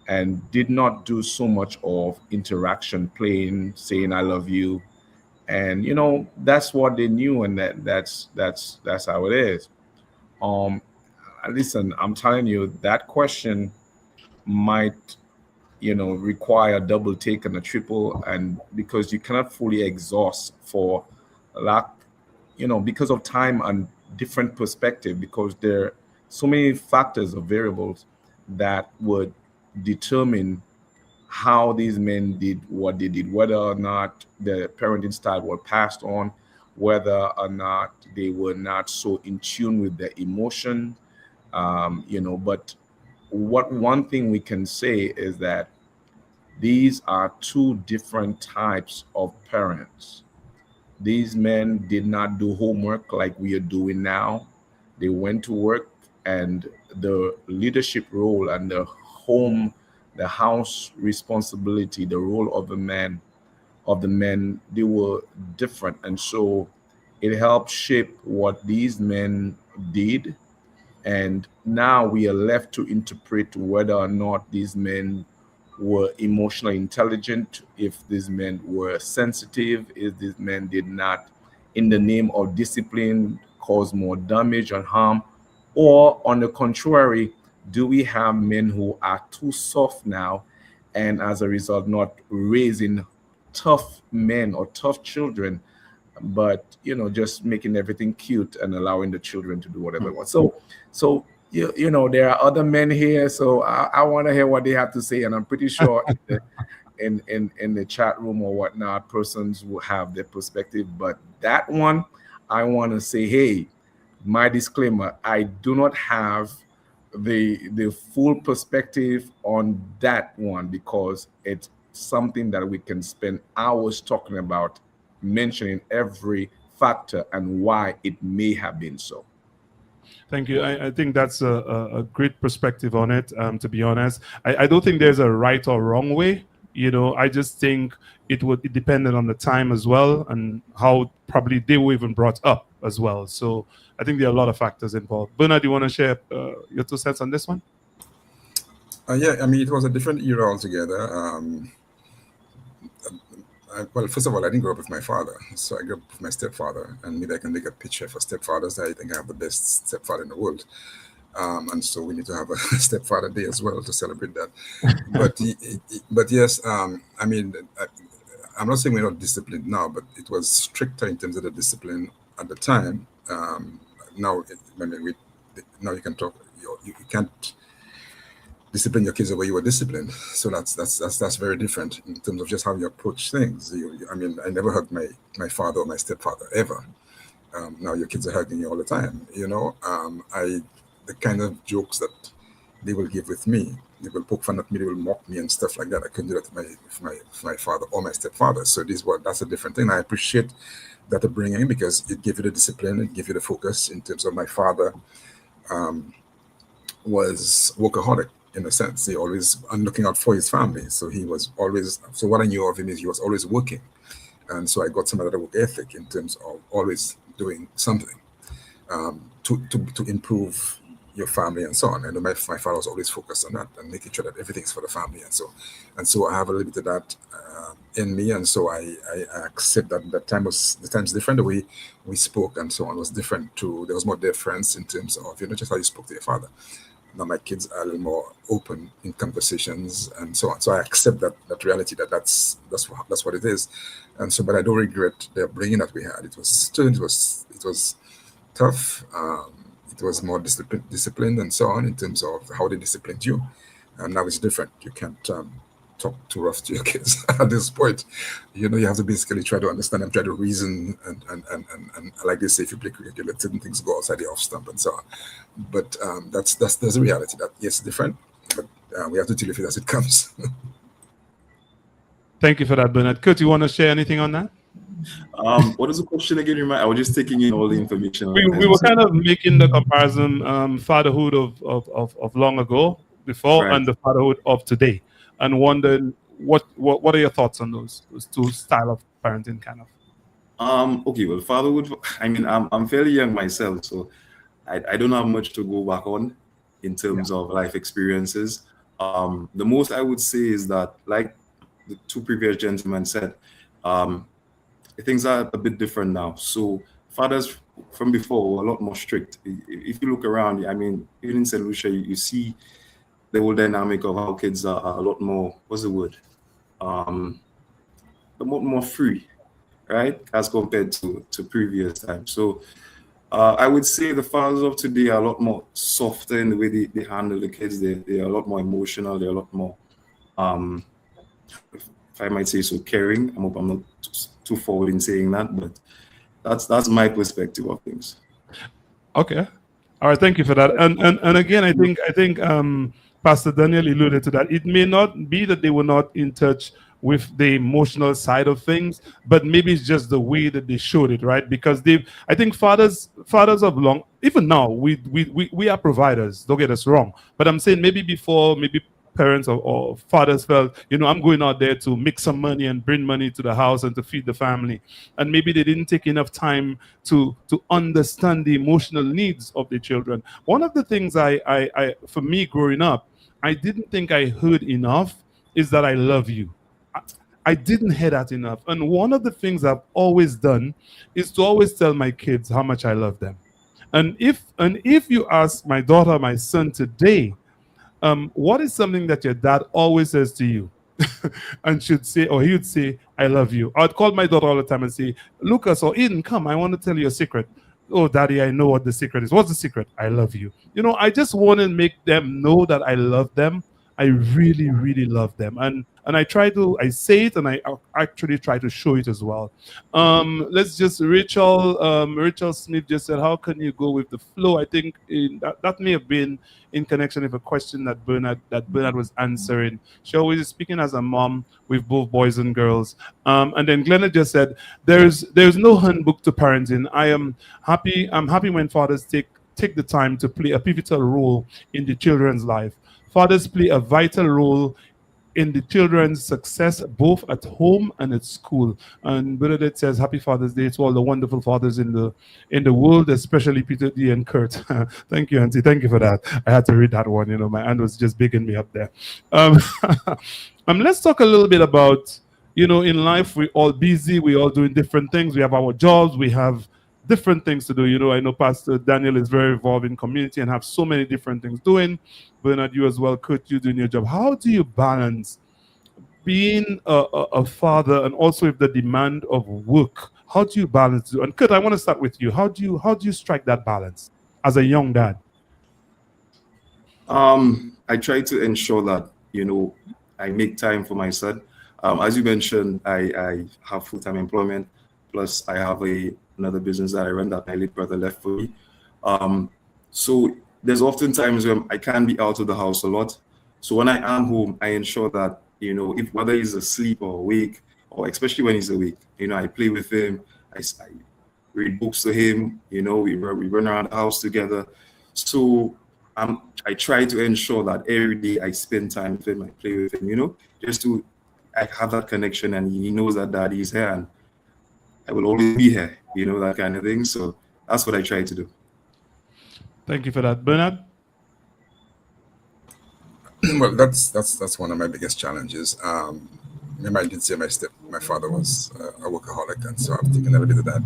and did not do so much of interaction, playing, saying I love you. And you know, that's what they knew, and that's how it is. Listen, I'm telling you, that question might, you know, require a double take and a triple, and because you cannot fully exhaust for lack, you know, because of time and different perspective, because there are so many factors or variables that would determine how these men did what they did, whether or not the parenting style were passed on, whether or not they were not so in tune with their emotion, you know. But one thing we can say is that these are two different types of parents. These men did not do homework like we are doing now. They went to work, and the leadership role and the house responsibility, the role of the men, they were different. And so it helped shape what these men did and now we are left to interpret whether or not these men were emotionally intelligent, if these men were sensitive, if these men did not, in the name of discipline, cause more damage and harm, or on the contrary, do we have men who are too soft now and as a result not raising tough men or tough children, but just making everything cute and allowing the children to do whatever they want. So there are other men here, so I want to hear what they have to say, and I'm pretty sure in the chat room or whatnot, persons will have their perspective. But that one, I want to say, hey, my disclaimer, I do not have the full perspective on that one, because it's something that we can spend hours talking about, mentioning every factor and why it may have been so. Thank you. I think that's a great perspective on it, to be honest. I don't think there's a right or wrong way. I just think it depended on the time as well, and how probably they were even brought up as well. So I think there are a lot of factors involved. Bernard, do you want to share your 2 cents on this one? Yeah, I mean, it was a different era altogether. Well, first of all, I didn't grow up with my father, so I grew up with my stepfather, and maybe I can make a picture for stepfathers. I think I have the best stepfather in the world, and so we need to have a stepfather day as well to celebrate that. But yes, I mean, I'm not saying we're not disciplined now, but it was stricter in terms of the discipline at the time. Now you can talk. You can't discipline your kids the way you were disciplined. So that's very different in terms of just how you approach things. I mean, I never hugged my father or my stepfather ever. Now your kids are hugging you all the time. The kind of jokes that they will give with me, they will poke fun at me, they will mock me and stuff like that. I couldn't do that with my father or my stepfather. So that's a different thing. I appreciate that upbringing because it gave you the discipline, it gave you the focus. In terms of my father, was workaholic. In a sense, he always looking out for his family. So he was always. So what I knew of him is he was always working, and so I got some of that work ethic in terms of always doing something to improve your family and so on. And my father was always focused on that and making sure that everything's for the family and so I have a little bit of that in me, and so I accept that the time's different. The way we spoke and so on was different too. There was more difference in terms of just how you spoke to your father. Now my kids are a little more open in conversations and so on. So I accept that reality, that's what it is. And so, but I don't regret the upbringing that we had. It was tough. It was more disciplined and so on in terms of how they disciplined you. And now it's different. You can't talk too rough to your kids at this point. You have to basically try to understand them, try to reason, and like they say, if you play cricket, you let certain things go outside the off stump and so on. But that's the reality. That yes, different, but we have to deal with it as it comes. Thank you for that, Bernard. Kurt, you want to share anything on that? What is the question again? I was just taking in all the information. We were kind of making the comparison, fatherhood of long ago, before, right, and the fatherhood of today, and wondered what are your thoughts on those two style of parenting, kind of. Okay, well, fatherhood. I mean, I'm fairly young myself, so I don't have much to go back on in terms of life experiences. The most I would say is that, like the two previous gentlemen said, things are a bit different now. So fathers from before were a lot more strict. If you look around, I mean, even in St. Lucia, you see the whole dynamic of how kids are a lot more, what's the word? A lot more free, right? As compared to previous times. So I would say the fathers of today are a lot more softer in the way they handle the kids. They're a lot more emotional. They're a lot more, if I might say so, caring. I hope I'm not too forward in saying that, but that's my perspective of things. Okay, all right, thank you for that. And again, I think Pastor Daniel alluded to that. It may not be that they were not in touch with the emotional side of things, but maybe it's just the way that they showed it, right? Because I think fathers of long, even now, we are providers. Don't get us wrong, but I'm saying maybe before, maybe parents or fathers felt, I'm going out there to make some money and bring money to the house and to feed the family. And maybe they didn't take enough time to understand the emotional needs of the children. One of the things for me growing up, I didn't think I heard enough is that I love you. I didn't hear that enough. And one of the things I've always done is to always tell my kids how much I love them. And if you ask my daughter, my son today, what is something that your dad always says to you? And should say, or he would say, I love you. I'd call my daughter all the time and say, Lucas or Eden, come, I want to tell you a secret. Oh, daddy, I know what the secret is. What's the secret? I love you. I just want to make them know that I love them. I really, really love them. And I say it, and I actually try to show it as well. Rachel Smith just said, how can you go with the flow? I think that may have been in connection with a question that Bernard was answering. She always is speaking as a mom with both boys and girls. And then Glenna just said, there's no handbook to parenting. I'm happy when fathers take the time to play a pivotal role in the children's life. Fathers play a vital role in the children's success, both at home and at school. And Bernadette says, Happy Father's Day to all the wonderful fathers in the world, especially Peter D. and Kurt. Thank you, Auntie. Thank you for that. I had to read that one. My aunt was just bigging me up there. Let's talk a little bit about, in life, we're all busy. We're all doing different things. We have our jobs. We have different things to do. I know Pastor Daniel is very involved in community and have so many different things doing. Bernard, you as well, Kurt, you doing your job. How do you balance being a father and also with the demand of work? How do you balance it? And Kurt, I want to start with you. How do you strike that balance as a young dad? I try to ensure that, I make time for my son. As you mentioned, I have full-time employment, plus I have another business that I run that my late brother left for me. So there's often times when I can't be out of the house a lot. So when I am home, I ensure that, if whether he's asleep or awake, or especially when he's awake, I play with him, I read books to him, we run around the house together. So I try to ensure that every day I spend time with him, I play with him, I have that connection, and he knows that daddy is here and I will always be here, that kind of thing. So that's what I try to do. Thank you for that. Bernard? Well, that's one of my biggest challenges. Remember, I did say my father was a workaholic, and so I've taken a little bit of that.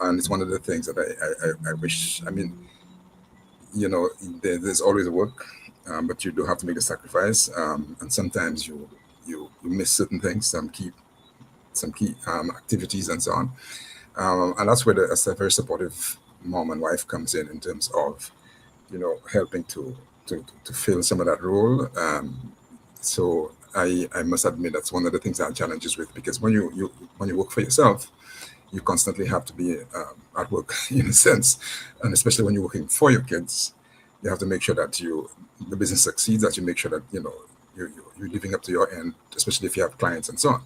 And it's one of the things that I wish. There's always work, but you do have to make a sacrifice. And sometimes you miss certain things, some key activities and so on. And that's where a very supportive mom and wife comes in terms of, helping to fill some of that role. So I must admit that's one of the things I have challenges with, because when you work for yourself, you constantly have to be at work in a sense, and especially when you're working for your kids, you have to make sure that the business succeeds, that you make sure that you're living up to your end, especially if you have clients and so on.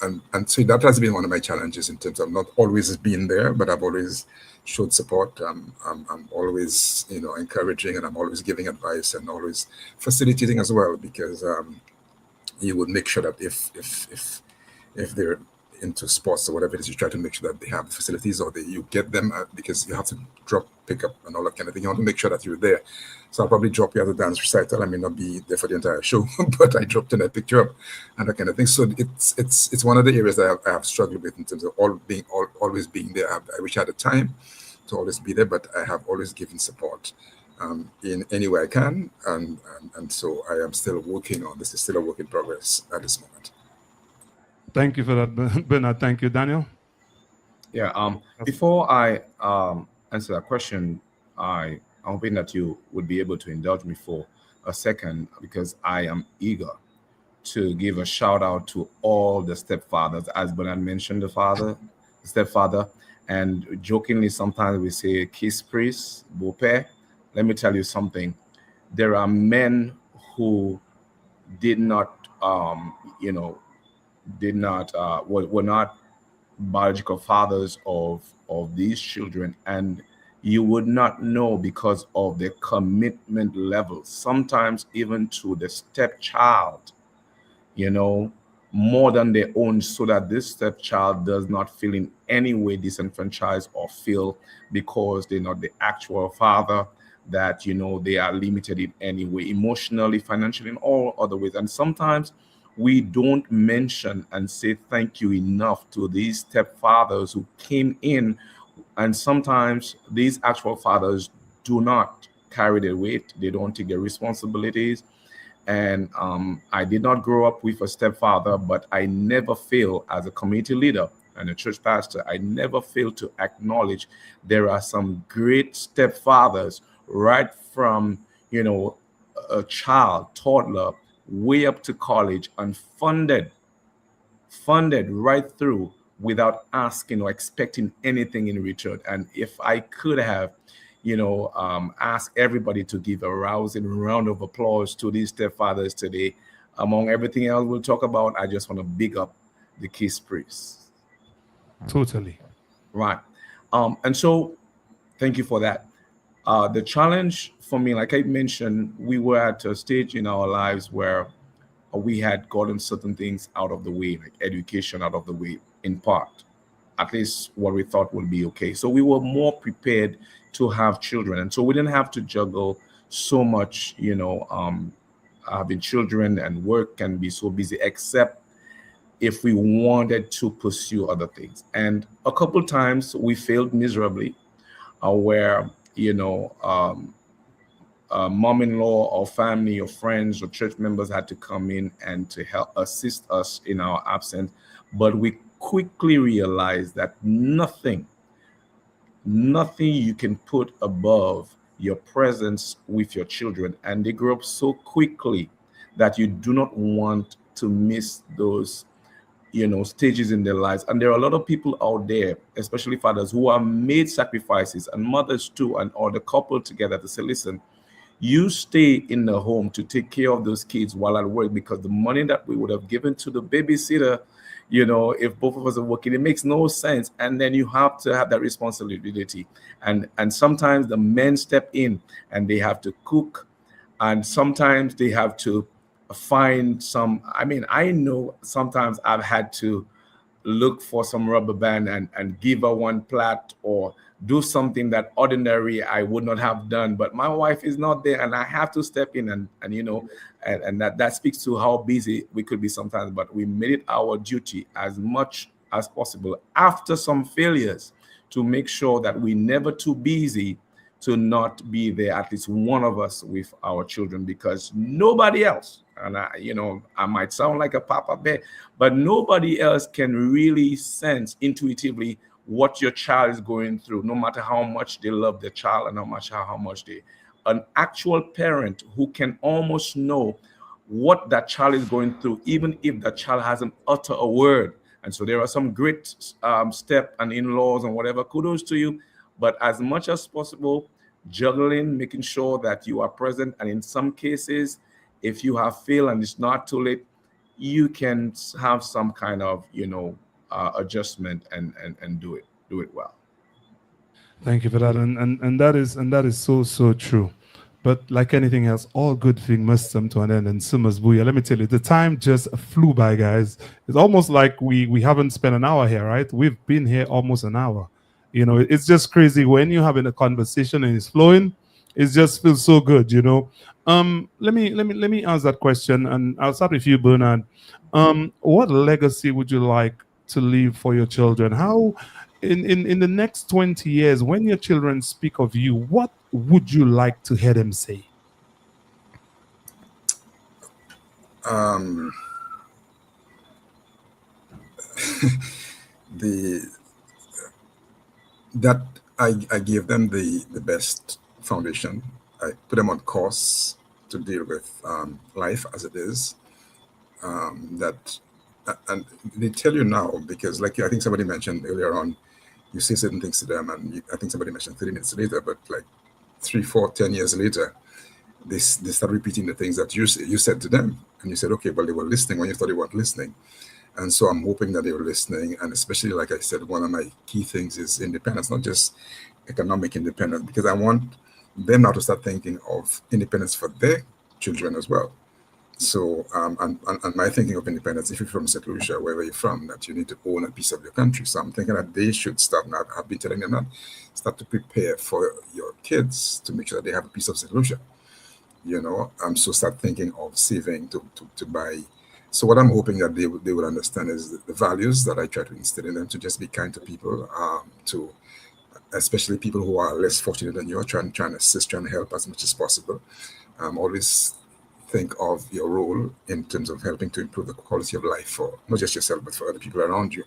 And so that has been one of my challenges in terms of not always being there, but I've always showed support. I'm always encouraging, and I'm always giving advice and always facilitating as well, because you would make sure that if they're into sports or whatever it is, you try to make sure that they have the facilities, or you get them, because you have to drop, pick up, and all that kind of thing. You want to make sure that you're there. So I'll probably drop you at the dance recital. I may not be there for the entire show, but I dropped in a picture up and that kind of thing. So it's one of the areas that I have struggled with in terms of always being there. I wish I had the time to always be there, but I have always given support in any way I can, and so I am still working on this. It's still a work in progress at this moment. Thank you for that, Bernard. Thank you, Daniel. Yeah. Before I answer that question, I'm hoping that you would be able to indulge me for a second, because I am eager to give a shout out to all the stepfathers. As Bernard mentioned, the stepfather, and jokingly sometimes we say kiss priest, beau-père. Let me tell you something. There are men who were not biological fathers of these children, and you would not know because of the commitment level, sometimes even to the stepchild, you know, more than their own, so that this stepchild does not feel in any way disenfranchised or feel because they're not the actual father that, you know, they are limited in any way, emotionally, financially, in all other ways. And sometimes we don't mention and say thank you enough to these stepfathers who came in, and sometimes these actual fathers do not carry their weight, they don't take their responsibilities. And I did not grow up with a stepfather, but I never fail as a community leader and a church pastor. I never fail to acknowledge there are some great stepfathers, right from, you know, a child, toddler, way up to college, and funded right through without asking or expecting anything in return. And if I could have, you know, ask everybody to give a rousing round of applause to these stepfathers today, among everything else we'll talk about, I just want to big up the Kiss priests. Totally. Right. And so thank you for that. The challenge for me, like I mentioned, we were at a stage in our lives where we had gotten certain things out of the way, like education out of the way, in part, at least what we thought would be okay. So we were more prepared to have children. And so we didn't have to juggle so much, you know, having children and work can be so busy, except if we wanted to pursue other things. And a couple times we failed miserably, where, you know, mom-in-law or family or friends or church members had to come in and to help assist us in our absence. But we quickly realized that nothing you can put above your presence with your children. And they grow up so quickly that you do not want to miss those, you know, stages in their lives. And there are a lot of people out there, especially fathers, who have made sacrifices, and mothers too, and or the couple together, to say, listen, you stay in the home to take care of those kids while at work, because the money that we would have given to the babysitter, you know, if both of us are working, it makes no sense. And then you have to have that responsibility. And sometimes the men step in and they have to cook, and sometimes they have to find some, I mean, I know sometimes I've had to look for some rubber band and give her one plait, or do something that ordinary I would not have done, but my wife is not there and I have to step in and you know, and that speaks to how busy we could be sometimes. But we made it our duty as much as possible after some failures to make sure that we never too busy to not be there, at least one of us, with our children, because nobody else, and you know, I might sound like a papa bear, but nobody else can really sense intuitively what your child is going through, no matter how much they love their child and how much they, an actual parent who can almost know what that child is going through, even if that child hasn't uttered a word. And so there are some great step and in-laws and whatever, kudos to you. But as much as possible, juggling, making sure that you are present. And in some cases, if you have failed and it's not too late, you can have some kind of, you know, adjustment and do it well. Thank you for that, and that is so true. But like anything else, all good thing must come to an end. And Simmers Bouya, let me tell you, the time just flew by, guys. It's almost like we haven't spent an hour here, right? We've been here almost an hour. You know, it's just crazy when you're having a conversation and it's flowing. It just feels so good, you know. Let me ask that question, and I'll start with you, Bernard. What legacy would you like to leave for your children? How, in the next 20 years, when your children speak of you, what would you like to hear them say? That I gave them the best foundation. I put them on course to deal with life as it is. And they tell you now, because like I think somebody mentioned earlier on, you say certain things to them, and I think somebody mentioned 30 minutes later, but like 3, 4, 10 years later, they start repeating the things that you said to them, and you said, okay, well, they were listening when you thought they weren't listening. And so I'm hoping that they were listening. And especially, like I said, one of my key things is independence, not just economic independence, because I want them now to start thinking of independence for their children as well. So, and my thinking of independence, if you're from St. Lucia, wherever you're from, that you need to own a piece of your country. So I'm thinking that they should start now. I've been telling them that start to prepare for your kids to make sure that they have a piece of St. Lucia. So start thinking of saving to buy. So what I'm hoping that they will understand is the values that I try to instill in them, to just be kind to people, to especially people who are less fortunate than you, trying to assist, trying to help as much as possible. Always think of your role in terms of helping to improve the quality of life for not just yourself, but for other people around you.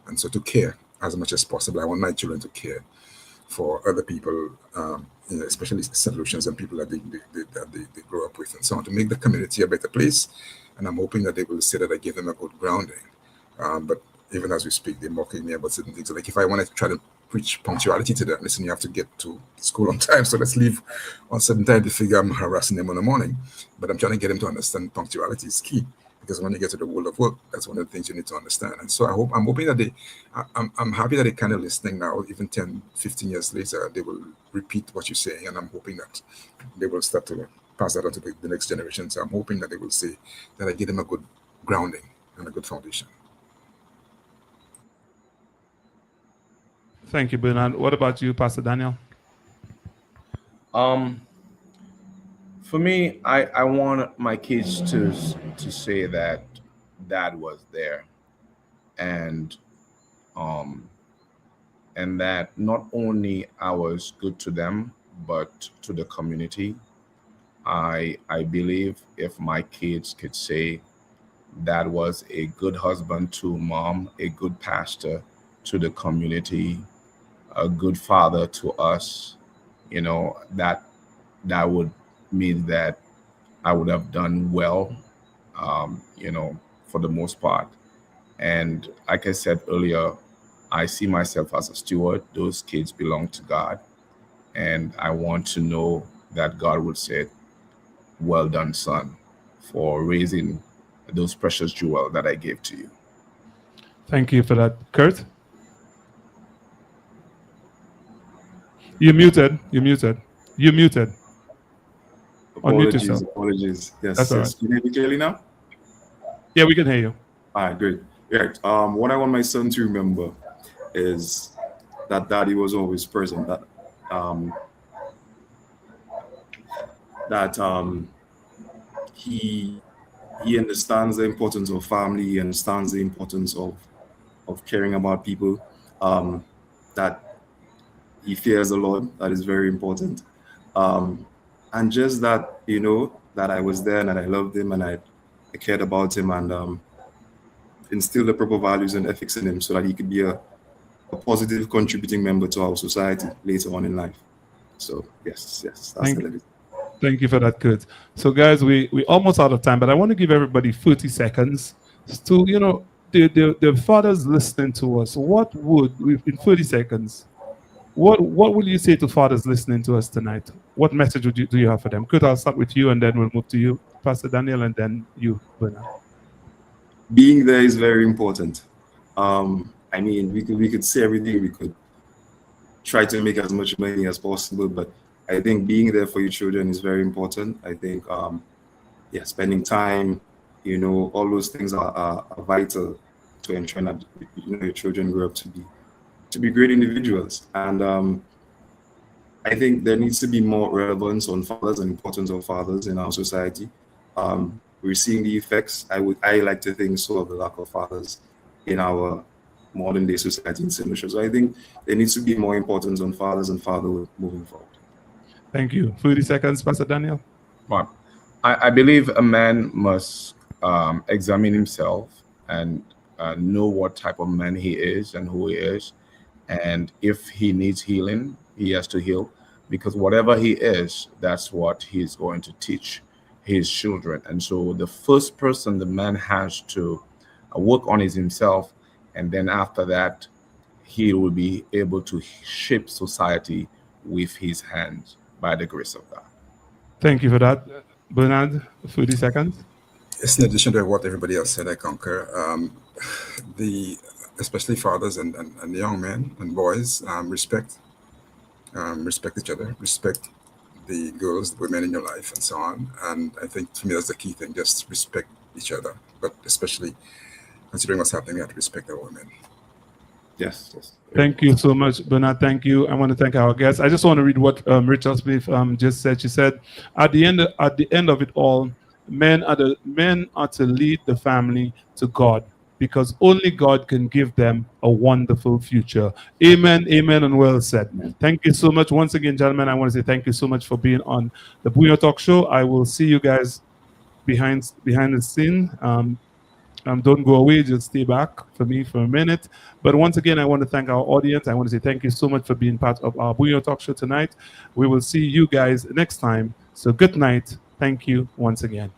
And so to care as much as possible. I want my children to care for other people, especially solutions and people that they grow up with, and so on, to make the community a better place. And I'm hoping that they will say that I give them a good grounding. But even as we speak, they're mocking me about certain things. Like if I want to try to preach punctuality to them, listen, you have to get to school on time, so let's leave on certain time. To figure I'm harassing them in the morning. But I'm trying to get them to understand punctuality is key, because when you get to the world of work, that's one of the things you need to understand. And so I'm hoping that I'm happy that they're kind of listening now, even 10, 15 years later, they will repeat what you're saying. And I'm hoping that they will start to pass that on to the next generation. So I'm hoping that they will say that I give them a good grounding and a good foundation. Thank you, Bernard. What about you, Pastor Daniel? For me, I want my kids to say that Dad was there, and that not only I was good to them, but to the community. I believe if my kids could say Dad was a good husband to Mom, a good pastor to the community, a good father to us, that would mean that I would have done well, for the most part. And like I said earlier, I see myself as a steward. Those kids belong to God. And I want to know that God would say, well done, son, for raising those precious jewels that I gave to you. Thank you for that. Kurt? You're muted. Unmute yourself. Apologies. Yes. That's all Yes. right. Can you hear me clearly now? Yeah, we can hear you. All right, good. Yeah. What I want my son to remember is that Daddy was always present. That he understands the importance of family. He understands the importance of caring about people. That he fears the Lord. That is very important. And just that, that I was there and that I loved him and I cared about him, and instilled the proper values and ethics in him so that he could be a positive contributing member to our society later on in life. So yes, that's the Thank you for that, Kurt. So guys, we almost out of time, but I want to give everybody 30 seconds to, the fathers listening to us. What would, in 30 seconds, what will you say to fathers listening to us tonight? What message do you have for them? Kurt, I'll start with you, and then we'll move to you, Pastor Daniel, and then you, Bernard. Being there is very important. We could say everything. We could try to make as much money as possible, but I think being there for your children is very important. I think, spending time, all those things are vital to ensure that your children grow up to be great individuals. And I think there needs to be more relevance on fathers and importance of fathers in our society. We're seeing the effects. I like to think so, of the lack of fathers in our modern day society in St. Lucia. So I think there needs to be more importance on fathers and fatherhood moving forward. Thank you. 30 seconds, Pastor Daniel. Well, I believe a man must examine himself and know what type of man he is and who he is. And if he needs healing, he has to heal, because whatever he is, that's what he's going to teach his children. And so the first person the man has to work on is himself. And then after that, he will be able to shape society with his hands by the grace of God. Thank you for that. Bernard, 30 seconds. It's in addition to what everybody else said, I concur. Especially fathers and young men and boys, respect each other, respect the girls, the women in your life, and so on. And I think to me that's the key thing: just respect each other. But especially considering what's happening, we have to respect our women. Yes. Thank you so much, Bernard. Thank you. I want to thank our guests. I just want to read what Rachel Smith just said. She said, at the end of it all, men are to lead the family to God, because only God can give them a wonderful future. Amen, amen, and well said. Thank you so much. Once again, gentlemen, I want to say thank you so much for being on the Bouyon Talk Show. I will see you guys behind the scene. Don't go away, just stay back for me for a minute. But once again, I want to thank our audience. I want to say thank you so much for being part of our Bouyon Talk Show tonight. We will see you guys next time. So good night. Thank you once again.